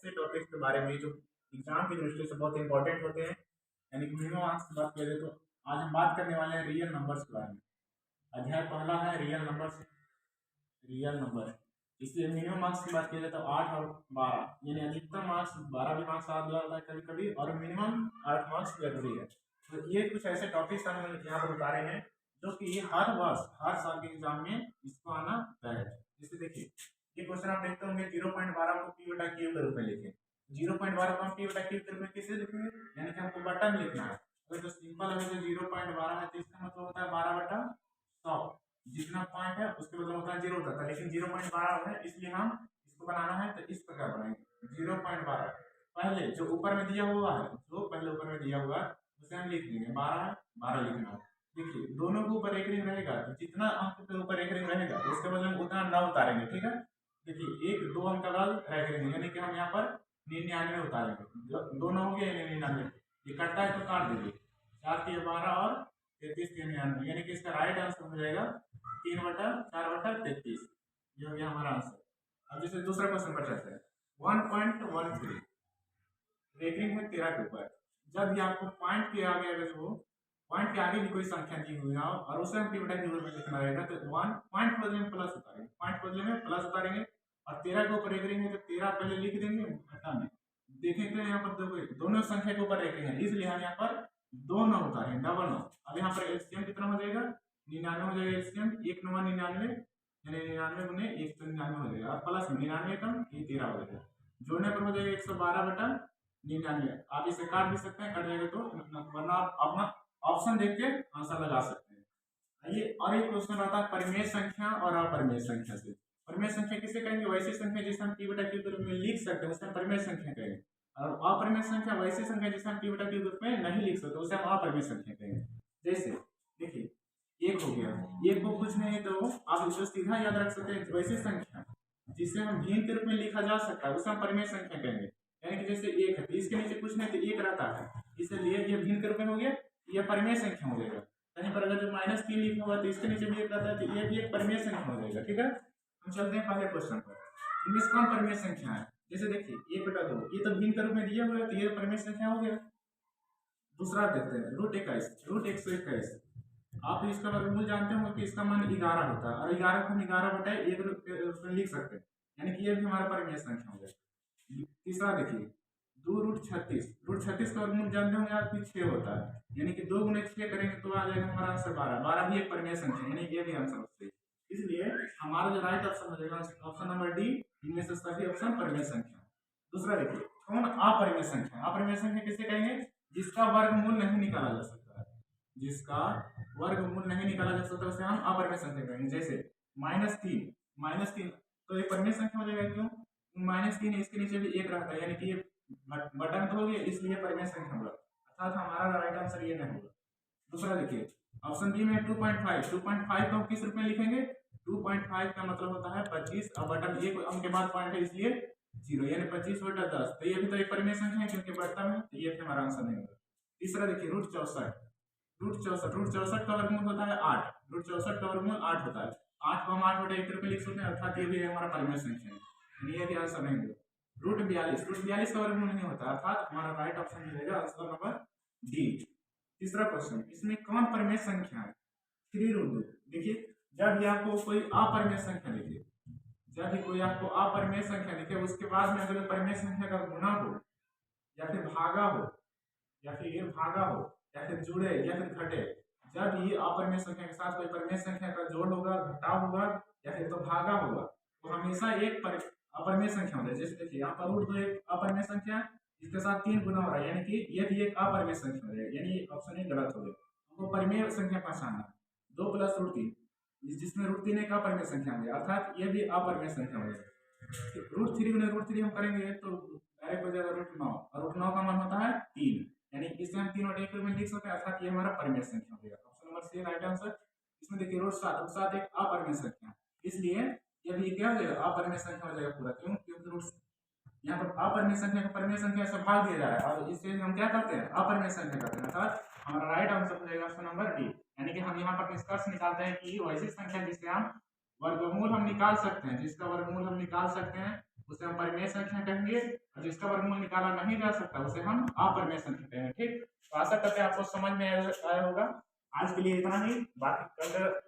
ऐसे टॉपिक्स के बारे में जो एग्जाम की दृष्टि से बहुत इंपॉर्टेंट होते हैं, यानी कि मिनिमम मार्क्स की बात करें तो आज हम बात करने वाले हैं रियल नंबर्स के बारे में। अध्याय पहला है रियल नंबर्स। रियल नंबर, इसलिए मिनिमम मार्क्स की बात की जाए तो 8 और 12, यानी अधिकतम मार्क्स 12 भी मार्क्स आ जाता है कभी कभी, और मिनिमम 8 मार्क्स जरूरी है। तो ये कुछ ऐसे टॉपिक्स हम यहाँ पर उतारे हैं जो कि हर वर्ष हर साल के एग्जाम में इसको आना तय है। जैसे देखिए ये क्वेश्चन आप देखते होंगे 0.12 को पी बटा क्यू के रूप में लिखें। 0.12 को हम पी बटा क्यू के रूप में किसे लिखेंगे, यानी कि हमको बटन लिखना है। अगर जो सिंपल है जो 0.12 है तो इसका मतलब होता है 12/100, जितना पॉइंट है उसके बदले होता है 0 तक, लेकिन 0.12 है इसलिए हम इसको बनाना है तो इस प्रकार बनाएंगे 0.12। पहले जो ऊपर में दिया हुआ है, जो पहले ऊपर में दिया हुआ है उसे हम लिख देंगे 12 लिखना है। देखिए दोनों के ऊपर एक रिंग रहेगा, तो जितना अंक के ऊपर एक रिंग रहेगा उसके बदले हम उतना 9 उतारेंगे, ठीक है। देखिए 1 2 अंक का बाद रह गए, यानी कि हम यहाँ पर 99 उतारेंगे। दोनों हो गए 99, ये कटता है तो काट दीजिए। 4 3 12 और 33 3 99, यानी कि इसका राइट आंसर हो जाएगा 3/4/33। ये हो गया हमारा आंसर। अब जैसे दूसरा क्वेश्चन पर चलते हैं। 1.13 रेखिंग है 13 के ऊपर। जब भी आपको पॉइंट के आगे अगर वो पॉइंट के आगे भी कोई संख्या दी हुई है और उसे हम पी/क्यू के रूप में लिखना रहेगा तो 1 पॉइंट के बदले में प्लस उतारेंगे, पॉइंट के बदले में प्लस उतारेंगे। और 13 के ऊपर एक रिंग है तो 13 पहले लिख देंगे घटा में। देखें तो यहाँ पर देखो दोनों संख्या के ऊपर एक रिंग है, इसलिए हम यहाँ पर 2 9 उतारेंगे, डबल 9। अब यहाँ पर एलसीएम कितना हो जाएगा, 99 हो जाएगा। एलसीएम 1 9 99, यानी 99 गुने 199 हो जाएगा, और प्लस 99 कम ये 13 हो जाएगा। जोड़ने पर हो जाएगा 112/99। आप इसे काट भी सकते हैं, कट जाएगा तो, वरना आप अपना ऑप्शन देख के आंसर लगा सकते हैं। आइए और एक क्वेश्चन आता है परिमेय संख्या और अपरिमेय संख्या से। परिमेय संख्या किसे कहेंगे, वैसी संख्या जिसे हम p/q के रूप में लिख सकते हैं उसे हम परिमेय संख्या कहेंगे। और अपरिमेय संख्या वैसी संख्या जिसे हम p/q के रूप में नहीं लिख सकते उसे हम अपरिमेय संख्या कहेंगे। जैसे देखिए 1 हो गया, 1 को कुछ नहीं तो आप इसे सीधा याद रख सकते हैं, वैसी संख्या जिसे हम भिन्न के रूप में लिखा जा सकता है उसे हम परिमेय संख्या कहेंगे। यानी कि जैसे 1 है तो इसके नीचे कुछ नहीं तो 1 रहता है, इसलिए ये भिन्न के रूप में हो गया, यह परिमेय संख्या हो जाएगा। कहीं पर अगर जो -3 लिखा हुआ तो इसके नीचे भी 1 रहता है तो ये भी एक परिमेय संख्या हो जाएगा, ठीक है। हम चलते हैं पहले क्वेश्चन पर। इनमें से कौन परिमेय संख्या है, जैसे देखिए 1/2 ये तो भिन्न के रूप में दिया हुआ है तो ये परिमेय संख्या हो गया। दूसरा देखते हैं √121। आप इसका वर्गमूल जानते होंगे कि इसका मान 11 होता है, और 11 को हम 11/1 उसमें लिख सकते हैं, यानी कि ये भी हमारा परिमेय संख्या हो जाएगा। तीसरा देखिए 2√36। √36 का वर्गमूल जानते होंगे आप कि 6 होता है, यानी कि 2 गुने 6 करेंगे तो आ जाएगा हमारा आंसर 12। 12 भी एक परिमेय संख्या, यानी ये भी आंसर सही। इसलिए हमारा जो राइट ऑप्शन हो जाएगा ऑप्शन नंबर डी, इनमें से सभी ऑप्शन परिमेय संख्या। दूसरा देखिए कौन अपरिमेय संख्या। अपरिमेय संख्या किसे कहेंगे, जिसका वर्गमूल नहीं निकाला जा सकता है, जिसका वर्गमूल नहीं निकाला जा सकता उसे हम अपरिमेय संख्या कहेंगे। जैसे -3 तो एक परिमेय संख्या हो जाएगा, क्यों, -3 इसके नीचे भी 1 रहता है, यानी कि ये बटन तो हो गया इसलिए परिमेय संख्या होगा, अर्थात हमारा राइट आंसर ये नहीं होगा। दूसरा देखिए ऑप्शन बी में 2.5 को हम किस रूप में लिखेंगे, 2.5 का मतलब होता है 25, और बटन 1 अंक के बाद पॉइंट है इसलिए 0, यानी 25/10। तो ये भी तो एक परिमेय संख्या है क्योंकि बढ़ता है, तो ये हमारा आंसर नहीं होगा। तीसरा देखिए √64 का वर्गमूल होता है 8। √64 का वर्गमूल 8 होता है, 8 को हम 8/1 के रूप में लिख सकते हैं, अर्थात ये भी हमारा परिमेय संख्या है, ये भी आंसर नहीं होगा। √42 का वर्गमूल नहीं होता, अर्थात हमारा राइट ऑप्शन मिलेगा आंसर नंबर डी। तीसरा क्वेश्चन, इसमें कौन परिमेय संख्या है, 3√2। देखिए जब भी आपको कोई अपरिमेय संख्या लिखे, जब भी कोई आपको अपरिमेय संख्या लिखे उसके बाद में अगर परिमेय संख्या का गुना हो या फिर भागा हो या फिर भागा हो या फिर जुड़े या फिर घटे, जब ये अपरिमेय संख्या के साथ कोई परिमेय संख्या का जोड़ होगा, घटाव होगा या फिर तो भागा होगा, तो हमेशा एक अपरिमेय संख्या होता है। जैसे देखिए यहाँ पर √2 एक अपरिमेय संख्या, इसके साथ 3 गुना हो रहा है, यानी कि ये भी एक अपरिमेय संख्या हो जाएगा, यानी ऑप्शन ए गलत हो गया। हमको परिमेय संख्या पहचानना 2 + √3, जिसमें √3 एक अपरिमेय संख्या हो गया, अर्थात ये भी अपरिमेय संख्या हो जाएगा। √3 गुने √3 हम करेंगे तो डायरेक्ट हो जाएगा √9, और √9 का मान होता है 3, यानी इसे हम 3/1 में लिख सकते हैं, अर्थात ये हमारा परिमेय संख्या हो जाएगा। Option number C right answer. इसमें देखिए √7 एक अपरिमेय संख्या, इसलिए ये भी क्या हो जाएगा, अपरिमेय संख्या हो जाएगा पूरा, क्यों, क्योंकि यहाँ पर अपरिमेय संख्या को परिमेय संख्या से भाग दिया जा रहा है, और इससे हम क्या करते हैं, अपरिमेय संख्या करते हैं, अर्थात हमारा राइट आंसर हो जाएगा ऑप्शन नंबर डी। यानी कि हम यहाँ पर निष्कर्ष निकालते हैं कि वैसी संख्या जिससे हम वर्गमूल हम निकाल सकते हैं, जिसका वर्गमूल हम निकाल सकते हैं उसे हम परिमेय संख्या कहेंगे, और जिसका वर्गमूल निकाला नहीं जा सकता उसे हम अपरिमेय संख्या कहेंगे। ठीक, तो आशा करते हैं आपको समझ में आया होगा। आज के लिए इतना ही, बाकी कल